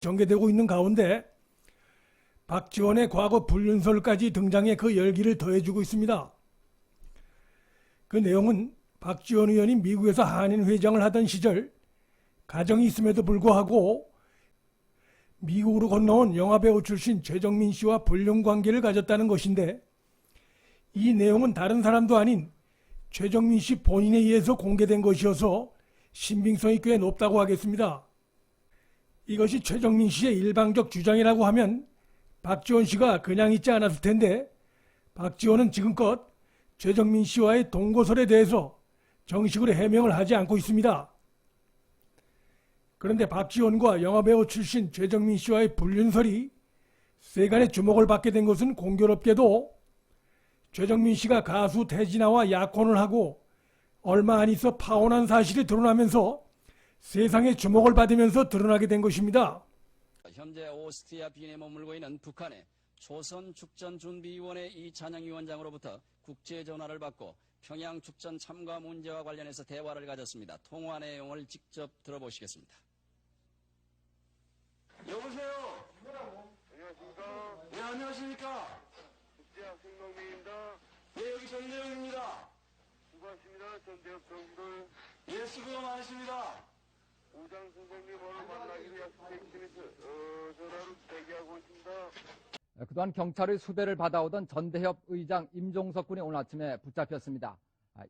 전개되고 있는 가운데 박지원의 과거 불륜설까지 등장해 그 열기를 더해주고 있습니다. 그 내용은 박지원 의원이 미국에서 한인 회장을 하던 시절 가정이 있음에도 불구하고 미국으로 건너온 영화배우 출신 최정민 씨와 불륜 관계를 가졌다는 것인데, 이 내용은 다른 사람도 아닌 최정민 씨 본인에 의해서 공개된 것이어서 신빙성이 꽤 높다고 하겠습니다. 이것이 최정민 씨의 일방적 주장이라고 하면 박지원 씨가 그냥 있지 않았을 텐데, 박지원은 지금껏 최정민 씨와의 동거설에 대해서 정식으로 해명을 하지 않고 있습니다. 그런데 박지원과 영화배우 출신 최정민 씨와의 불륜설이 세간의 주목을 받게 된 것은 공교롭게도 최정민 씨가 가수 태진아와 약혼을 하고 얼마 안 있어 파혼한 사실이 드러나면서 세상의 주목을 받으면서 드러나게 된 것입니다. 현재 오스트리아 빈에 머물고 있는 북한의 조선축전준비위원회 이찬영 위원장으로부터 국제전화를 받고 평양 축전 참가 문제와 관련해서 대화를 가졌습니다. 통화 내용을 직접 들어보시겠습니다. 여보세요. 안녕하십니까. 네, 안녕하십니까. 국제학생동맹입니다. 네, 여기 전대웅입니다. 수고하십니다. 전대협 정들 예, 수고 많으십니다. 우장 선생님 오늘 만나기로 약속해 주시면서 전화로 대기하고 있습니다. 그동안 경찰의 수배를 받아오던 전대협 의장 임종석 군이 오늘 아침에 붙잡혔습니다.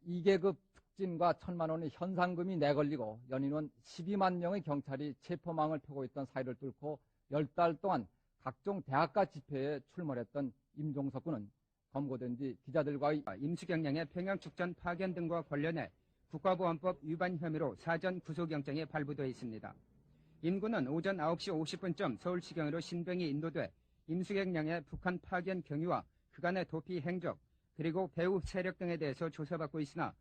2계급 특진과 1,000만 원의 현상금이 내걸리고 연인원 12만 명의 경찰이 체포망을 펴고 있던 사이를 뚫고 10달 동안 각종 대학가 집회에 출몰했던 임종석 군은 검거된 뒤 기자들과의 임수경량의 평양축전 파견 등과 관련해 국가보안법 위반 혐의로 사전 구속영장에 발부되어 있습니다. 임 군은 오전 9시 50분쯤 서울시경으로 신병이 인도돼 임수경량의 북한 파견 경위와 그간의 도피 행적 그리고 배후 세력 등에 대해서 조사받고 있으나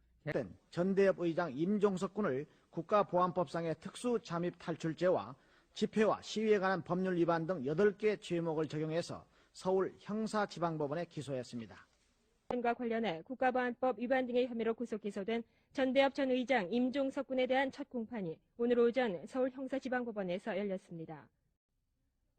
전대협 의장 임종석 군을 국가보안법상의 특수잠입 탈출죄와 집회와 시위에 관한 법률 위반 등 8개 죄목을 적용해서 서울 형사지방법원에 기소했습니다. 과 관련해 국가보안법 위반 등의 혐의로 구속 기소된 전대협 전 의장 임종석 군에 대한 첫 공판이 오늘 오전 서울 형사지방법원에서 열렸습니다.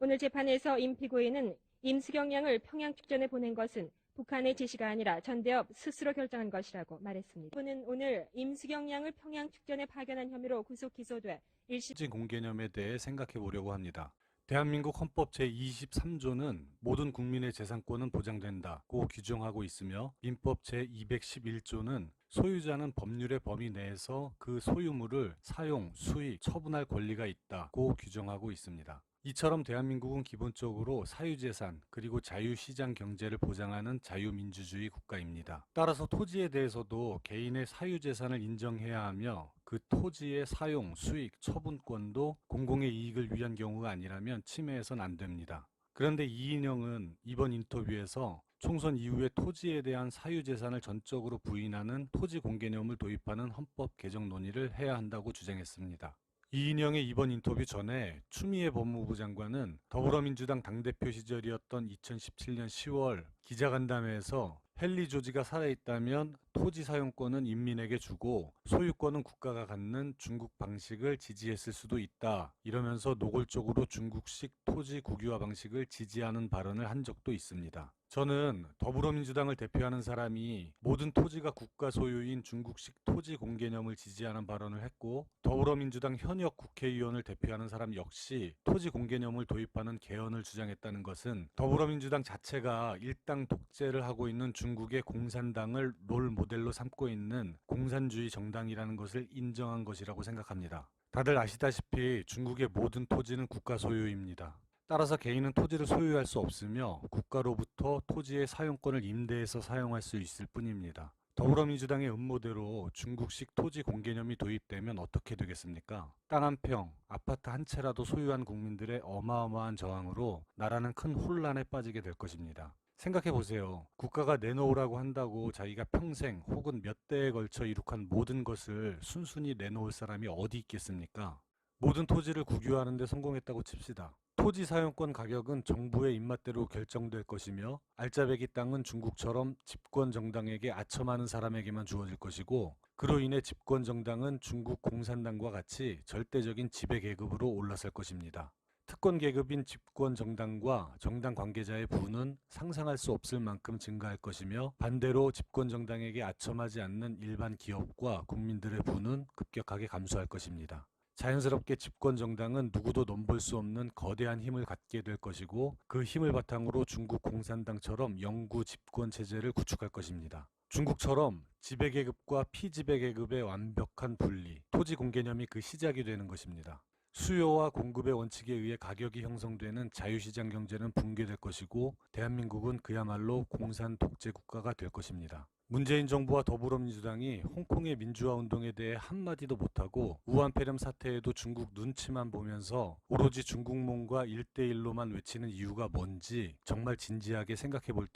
오늘 재판에서 임 피고인은 임수경 양을 평양 축전에 보낸 것은 북한의 지시가 아니라 전대협 스스로 결정한 것이라고 말했습니다. 그는 오늘 임수경 양을 평양 축전에 파견한 혐의로 구속 기소돼 1심 공개념에 대해 생각해 보려고 합니다. 대한민국 헌법 제23조는 모든 국민의 재산권은 보장된다고 규정하고 있으며 민법 제211조는 소유자는 법률의 범위 내에서 그 소유물을 사용, 수익, 처분할 권리가 있다고 규정하고 있습니다. 이처럼 대한민국은 기본적으로 사유재산 그리고 자유시장 경제를 보장하는 자유민주주의 국가입니다. 따라서 토지에 대해서도 개인의 사유재산을 인정해야 하며 그 토지의 사용, 수익, 처분권도 공공의 이익을 위한 경우가 아니라면 침해해서는 안 됩니다. 그런데 이인영은 이번 인터뷰에서 총선 이후에 토지에 대한 사유재산을 전적으로 부인하는 토지 공개념을 도입하는 헌법 개정 논의를 해야 한다고 주장했습니다. 이인영의 이번 인터뷰 전에 추미애 법무부 장관은 더불어민주당 당대표 시절이었던 2017년 10월 기자간담회에서 헨리 조지가 살아있다면 토지 사용권은 인민에게 주고 소유권은 국가가 갖는 중국 방식을 지지했을 수도 있다. 이러면서 노골적으로 중국식 토지 국유화 방식을 지지하는 발언을 한 적도 있습니다. 저는 더불어민주당을 대표하는 사람이 모든 토지가 국가 소유인 중국식 토지 공개념을 지지하는 발언을 했고, 더불어민주당 현역 국회의원을 대표하는 사람 역시 토지 공개념을 도입하는 개헌을 주장했다는 것은 더불어민주당 자체가 일당 독재를 하고 있는 중국의 공산당을 롤 모델로 삼고 있는 공산주의 정당이라는 것을 인정한 것이라고 생각합니다. 다들 아시다시피 중국의 모든 토지는 국가 소유입니다. 따라서 개인은 토지를 소유할 수 없으며 국가로부터 토지의 사용권을 임대해서 사용할 수 있을 뿐입니다. 더불어민주당의 음모대로 중국식 토지 공개념이 도입되면 어떻게 되겠습니까? 땅 한 평, 아파트 한 채라도 소유한 국민들의 어마어마한 저항으로 나라는 큰 혼란에 빠지게 될 것입니다. 생각해보세요. 국가가 내놓으라고 한다고 자기가 평생 혹은 몇 대에 걸쳐 이룩한 모든 것을 순순히 내놓을 사람이 어디 있겠습니까? 모든 토지를 국유화하는 데 성공했다고 칩시다. 토지 사용권 가격은 정부의 입맛대로 결정될 것이며 알짜배기 땅은 중국처럼 집권 정당에게 아첨하는 사람에게만 주어질 것이고, 그로 인해 집권 정당은 중국 공산당과 같이 절대적인 지배 계급으로 올라설 것입니다. 특권 계급인 집권 정당과 정당 관계자의 부는 상상할 수 없을 만큼 증가할 것이며 반대로 집권 정당에게 아첨하지 않는 일반 기업과 국민들의 부는 급격하게 감소할 것입니다. 자연스럽게 집권 정당은 누구도 넘볼 수 없는 거대한 힘을 갖게 될 것이고 그 힘을 바탕으로 중국 공산당처럼 영구 집권 체제를 구축할 것입니다. 중국처럼 지배계급과 피지배계급의 완벽한 분리, 토지 공개념이 그 시작이 되는 것입니다. 수요와 공급의 원칙에 의해 가격이 형성되는 자유시장 경제는 붕괴될 것이고 대한민국은 그야말로 공산 독재 국가가 될 것입니다. 문재인 정부와 더불어민주당이 홍콩의 민주화 운동에 대해 한마디도 못하고 우한폐렴 사태에도 중국 눈치만 보면서 오로지 중국몽과 1대1로만 외치는 이유가 뭔지 정말 진지하게 생각해 볼 때